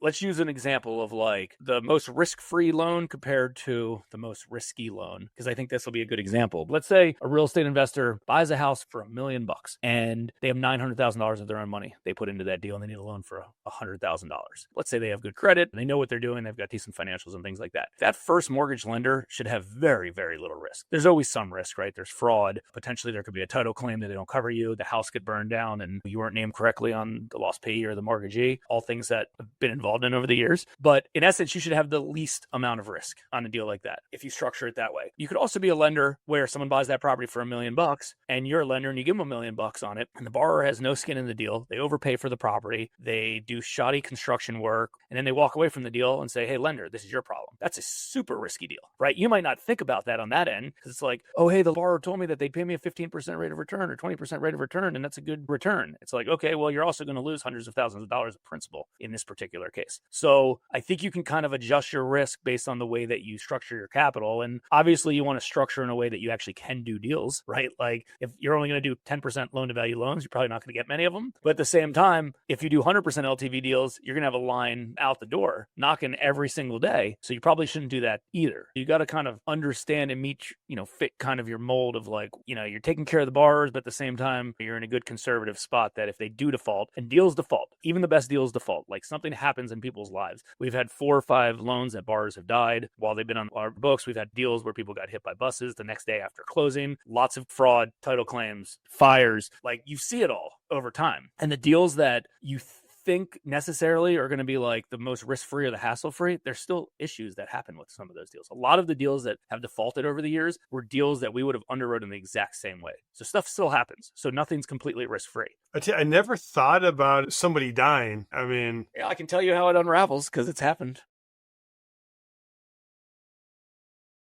let's use an example of like the most risk-free loan compared to the most risky loan, because I think this will be a good example. Let's say a real estate investor buys a house for $1 million and they have $900,000 of their own money they put into that deal and they need a loan for $100,000. Let's say they have good credit, they know what they're doing, they've got decent financials and things like that. That first mortgage lender should have very, very little risk. There's always some risk, right? There's fraud. Potentially there could be a title claim that they don't cover you. The house could burn down and you weren't named correctly on the lost payee or the mortgagee. All things that have been involved in over the years. But in essence, you should have the least amount of risk on a deal like that if you structure it that way. You could also be a lender where someone buys that property for $1 million and you're a lender and you give them $1 million on it and the borrower has no skin in the deal. They overpay for the property. They do shoddy construction work and then they walk away from the deal and say, hey, lender, this is your problem. That's a super risky deal, right? You might not think about that on that end because it's like, oh, hey, the borrower told me that they'd pay me a 15% rate of return or 20% rate of return, and that's a good return. It's like, okay, well, you're also going to lose hundreds of thousands of dollars of principal in this particular case. So I think you can kind of adjust your risk based on the way that you structure your capital. And obviously you want to structure in a way that you actually can do deals, right? Like if you're only going to do 10% loan to value loans, you're probably not going to get many of them. But at the same time, if you do 100% LTV deals, you're going to have a line out the door knocking every single day. So you probably shouldn't do that either. You got to kind of understand and meet, fit kind of your mold of like, you're taking care of the borrowers, but at the same time, you're in a good conservative spot that if they do default, and deals default, even the best deals default, like something happens in people's lives. We've had 4 or 5 loans that borrowers have died while they've been on our books. We've had deals where people got hit by buses the next day after closing, lots of fraud, title claims, fires, like you see it all over time. And the deals that you think necessarily are going to be like the most risk-free or the hassle-free, there's still issues that happen with some of those deals. A lot of the deals that have defaulted over the years were deals that we would have underwritten the exact same way. So stuff still happens. So nothing's completely risk-free. I never thought about somebody dying. I mean, yeah, I can tell you how it unravels because it's happened.